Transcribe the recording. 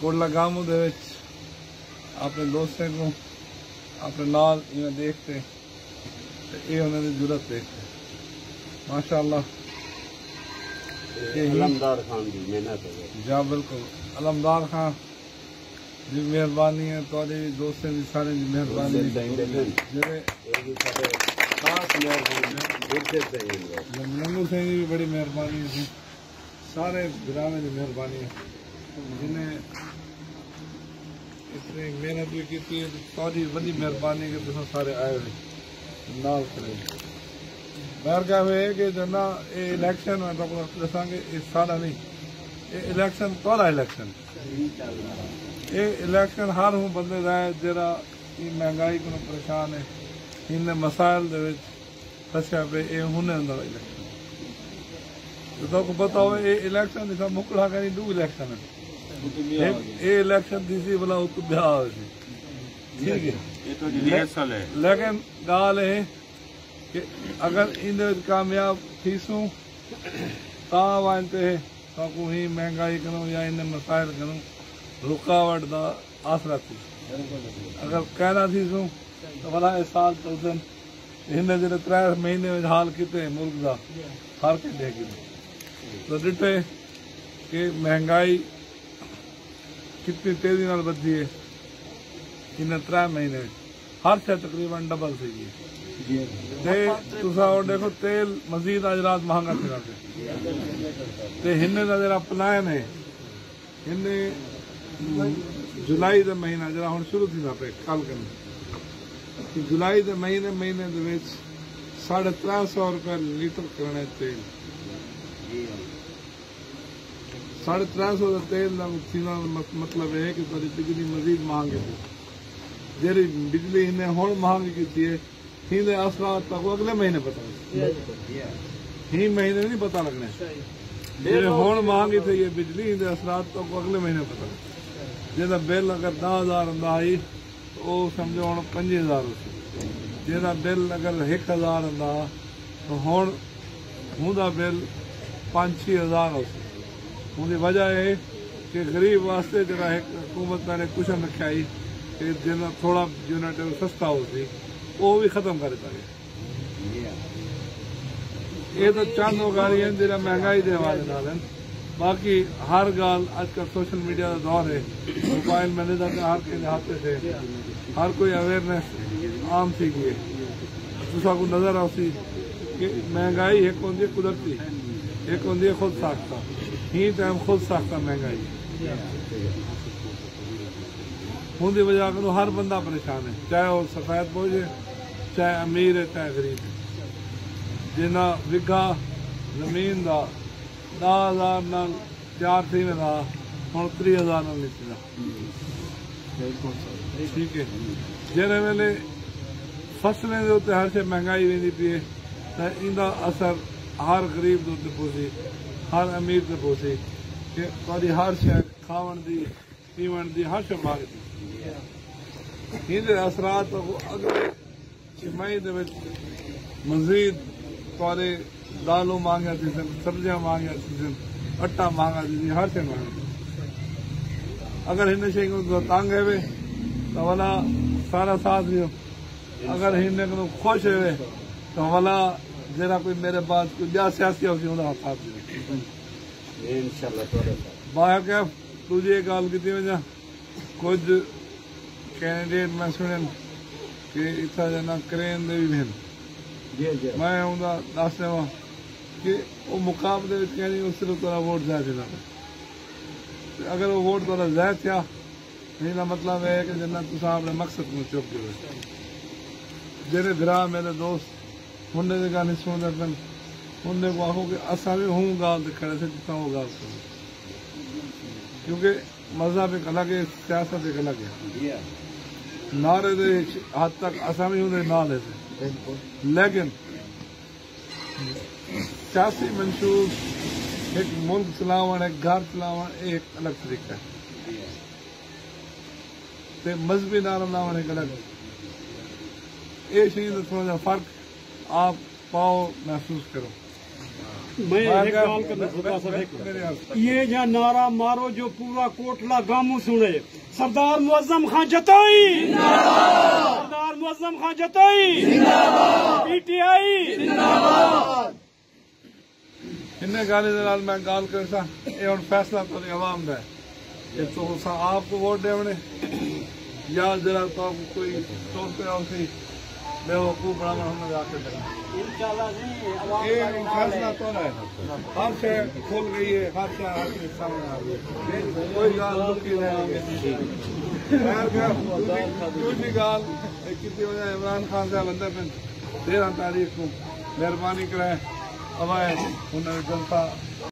کوٹلا گاموں دے وچ اپنے دوستوں کو اپنے نال انہیں دیکھتے یہ انہوں نے جرت دیکھتے ماشاءاللہ علمدار خان کی محنت ہے جا بالکل علمدار خان جی مہربانی ہے تھوڑی دوستوں کی سارے کی مہربانی منگو سنگھ بھی بڑی مہربانی تھی سارے گرانے کی مہربانی ہے جنہیں اتنی محنت بھی کی تھوڑی بڑی مہربانی کہ تم سارے آئے ہوئے نال کرے بہر کیا ہے کہ جنا یہ الیکشن میں دساں گے یہ سارا نہیں یہ الیکشن تھوڑا الیکشن یہ الیکشن ہر ہوں بندے کا ہے جرا یہ مہنگائی کو پریشان ہے ان مسائل دے وچ پھسیا پہ یہ ہونے ہوں الیکشن تو تک پتا ہو یہ الیکشن جیسا مکڑا کری دو الیکشن ہے یہ الیکشن تھی سی بلا اتو بیا ہوئی ٹھیک ہے لیکن گال ہے کہ اگر ان کامیاب تھیسوں تا وانتے تاکو ہی مہنگائی کروں یا ان مسائل کروں رکاوٹ دا آسرا تھی اگر کہنا تھیسوں تو بلا اس سال چلتن ان جڑے 3 مہینے میں حال کیتے ملک دا ہر کے دے گی تو ڈٹے کہ مہنگائی کتنی تیزی نال بدھی ہے ان 3 مہینے ہر شے تقریباً ڈبل سی گئی دیکھو تیل مزید آج رات مہنگا تھا ہن کا جڑا پلان ہے ہن جولائی دے مہینہ جڑا ہوں شروع تھی پہ کل کرنا جولائی دے مہینے دے وچ 350 روپے لیٹر کرنے تیل 350 تیل کا مطلب ہے کہ تاری بجلی مزید مہنگی تھی جی بجلی انہیں ہوں مہنگی کی ہے ہی اثرات تک اگلے مہینے پتا ہی مہینے نہیں پتا لگنا جی ہوں مہنگی تھی یہ بجلی ان اثرات تک اگلے مہینے پتا جا بل اگر 10,000 ہوں آئی تو وہ سمجھو ہوں 5,000 ہو جا بل اگر 1,000 ہوں تو ہوں بل 5-6,000 ہو ان کی وجہ ہے کہ غریب واسطے جا حکومت نے کشن رکھا کہ جن تھوڑا یونٹ سستا ہو سی وہ بھی ختم کر دیتا گیا یہ تو چند گاڑی ہیں جہاں مہنگائی کے حوالے نال ہیں باقی ہر گال اج کل سوشل میڈیا کا دور ہے موبائل میں ہر کے ہاتھ سے ہر کوئی اویئرنیس عام تھی گئی تصا کو نظر آسی کہ مہنگائی ایک ہوتی ہے قدرتی ایک ہوتی ہے خود ساختہ ہی ٹائم خود ساختہ مہنگائی ہوں کی وجہ کرو ہر بندہ پریشان ہے چاہے وہ سفید بوجھ ہے چاہے امیر ہے چاہے غریب ہے جنا وگا زمین کا 10,000 نال تیار تھی ویسا ہوں 30,000 نال نہیں ٹھیک ہے جہے ویلے فصلیں کے اتنے ہر شے مہنگائی وی پی ہے تو ان کا اثر ہر غریب کے اتنے پہنچی ہر امیر سے پہنچی کہ تاری ہر شے کھاون دی پیون دی ہر شے مانگ دی ان اثرات اگلے چھمائی مزید تھوڑے دالوں مانگیا تھی سبزیاں مانگیا تھی اٹا مانگا تھی ہر شے مانگا اگر ان شے کو تنگ ہے تو والا سارا ساتھ دیو اگر ان کو خوش ہے تو والا جرا کوئی میرے پاس کوئی بیا سیاسی ہوتی انہوں ساتھ دیو بایا کہ تجھے یہ گل کی وجہ کچھ کینڈیڈیٹ میں سنن کہ اتنا جنا کرین دے بھی ہیں میں دس دوا کہ وہ مقابلے میں صرف تھوڑا ووٹ ضائع دینا اگر وہ ووٹ تھوڑا ضائع تھا یہ مطلب ہے کہ جنا تصا اپنے مقصد کو چپ دے جہے برا میرے دوست ہن کی گل نہیں سنتے پن ہن کو آخو کہ اصا بھی ہوں گال کھڑے سے جتنا وہ گال سن کیونکہ مذہب ایک الگ ہے سیاست ایک الگ ہے نعرے دے حد تک اصا بھی ہوں نال ہے لیکن سیاسی منشور ایک ملک چلاون ایک گھر چلاون ایک الگ طریقہ ہے مذہبی نعرہ لاون ایک الگ یہ چیز تھوڑا جا فرق آپ پاؤ محسوس کرو میں ایک گال کرنا خدا صاحب یہ جہاں نعرہ مارو جو پورا کوٹلا گاموں سنے سردار معظم خان جتائی سردار معظم خان جتائی پی ٹی آئی ان گالی دلال میں گال کر سا یہ ہوں فیصلہ تو عوام کا ہے تو آپ کو ووٹ دے یا ذرا تو کوئی سوچتے ہو سی بے وقوف بنا ہم نے آ کے دیکھا یہ فیصلہ تو ہے ہر شہر کھل گئی ہے ہر شہر ہر چیز سامنے آ گئی کوئی گال لکی نہیں دوسری گال کسی وجہ عمران خان صاحب اندر 13 تاریخ کو مہربانی کریں اب انہوں نے جنتا